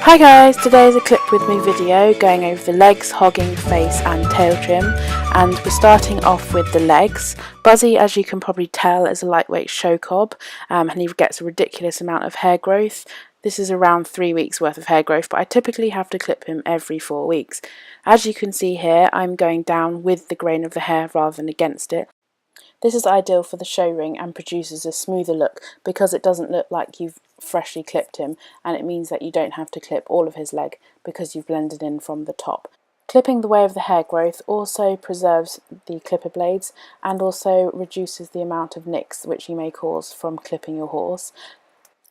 Hi guys, today is a clip with me video going over the legs, hogging, face and tail trim, and we're starting off with the legs. Buzzy, as you can probably tell, is a lightweight show cob and he gets a ridiculous amount of hair growth. This is around 3 weeks worth of hair growth, but I typically have to clip him every 4 weeks. As you can see here, I'm going down with the grain of the hair rather than against it. This is ideal for the show ring and produces a smoother look because it doesn't look like you've freshly clipped him, and it means that you don't have to clip all of his leg because you've blended in from the top. Clipping the way of the hair growth also preserves the clipper blades and also reduces the amount of nicks which you may cause from clipping your horse.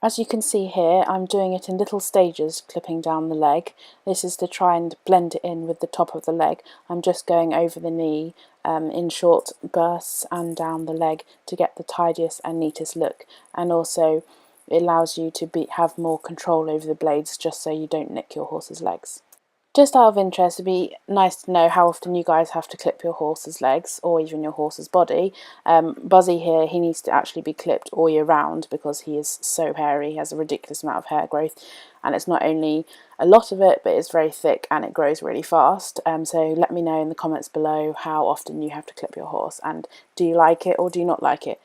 As you can see here, I'm doing it in little stages, clipping down the leg. This is to try and blend it in with the top of the leg. I'm just going over the knee in short bursts and down the leg to get the tidiest and neatest look, and also it allows you to have more control over the blades just so you don't nick your horse's legs. Just out of interest, it'd be nice to know how often you guys have to clip your horse's legs or even your horse's body. Buzzy here, he needs to actually be clipped all year round because he is so hairy. He has a ridiculous amount of hair growth, and it's not only a lot of it, but it's very thick and it grows really fast. So let me know in the comments below how often you have to clip your horse, and do you like it or do you not like it?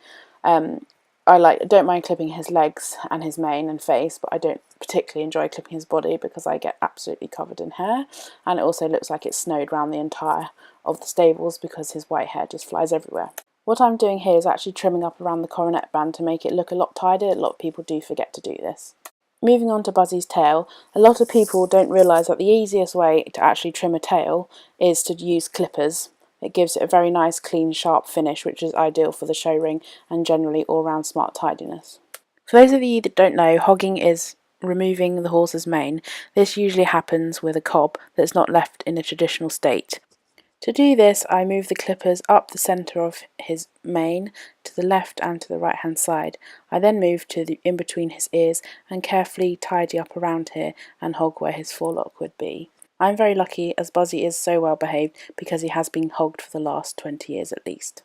I don't mind clipping his legs and his mane and face, but I don't particularly enjoy clipping his body because I get absolutely covered in hair, and it also looks like it's snowed around the entire of the stables because his white hair just flies everywhere. What I'm doing here is actually trimming up around the coronet band to make it look a lot tidier. A lot of people do forget to do this. Moving on to Buzzy's tail, a lot of people don't realise that the easiest way to actually trim a tail is to use clippers. It gives it a very nice, clean, sharp finish, which is ideal for the show ring and generally all-round smart tidiness. For those of you that don't know, hogging is removing the horse's mane. This usually happens with a cob that's not left in a traditional state. To do this, I move the clippers up the centre of his mane to the left and to the right hand side. I then move to in between his ears and carefully tidy up around here and hog where his forelock would be. I'm very lucky as Buzzy is so well behaved because he has been hogged for the last 20 years at least.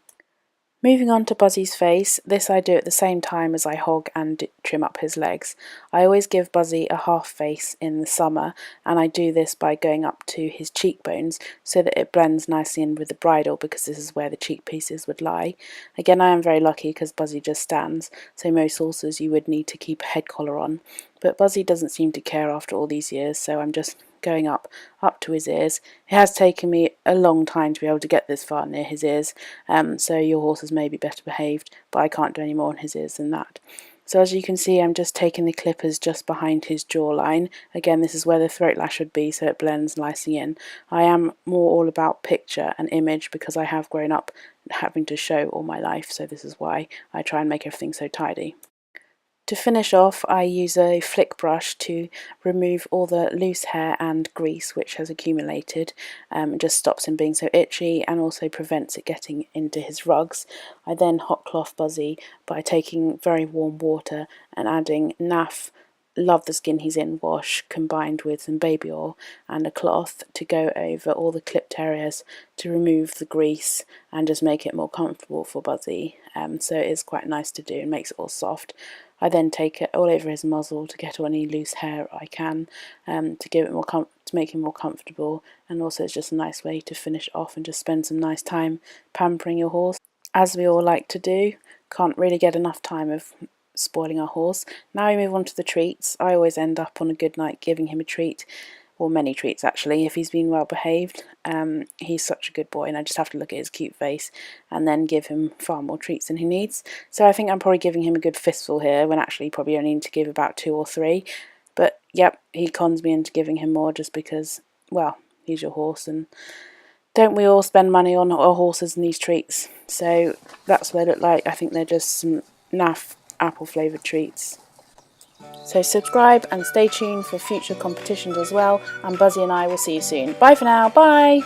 Moving on to Buzzy's face, this I do at the same time as I hog and trim up his legs. I always give Buzzy a half face in the summer, and I do this by going up to his cheekbones so that it blends nicely in with the bridle because this is where the cheek pieces would lie. Again, I am very lucky because Buzzy just stands, so most horses you would need to keep a head collar on, but Buzzy doesn't seem to care after all these years, so I'm just going up to his ears. It has taken me a long time to be able to get this far near his ears, so your horses may be better behaved, but I can't do any more on his ears than that. So as you can see, I'm just taking the clippers just behind his jawline. Again, this is where the throat lash would be, so it blends nicely in. I am more all about picture and image because I have grown up having to show all my life, so this is why I try and make everything so tidy. To finish off, I use a flick brush to remove all the loose hair and grease which has accumulated. It just stops him being so itchy and also prevents it getting into his rugs. I then hot cloth Buzzy by taking very warm water and adding NAF Love the Skin He's In wash combined with some baby oil and a cloth to go over all the clipped areas to remove the grease and just make it more comfortable for Buzzy. So it is quite nice to do and makes it all soft. I then take it all over his muzzle to get any loose hair I can to give it more to make him more comfortable, and also it's just a nice way to finish off and just spend some nice time pampering your horse, as we all like to do. Can't really get enough time of spoiling our horse. Now we move on to the treats. I always end up on a good night giving him a treat, or many treats actually, if he's been well behaved. He's such a good boy, and I just have to look at his cute face and then give him far more treats than he needs. So I think I'm probably giving him a good fistful here, when actually probably only need to give about 2 or 3. But yep, he cons me into giving him more just because, well, he's your horse, and don't we all spend money on our horses and these treats? So that's what they look like. I think they're just some naff apple flavoured treats. So subscribe and stay tuned for future competitions as well, and Buzzy and I will see you soon. Bye for now, bye!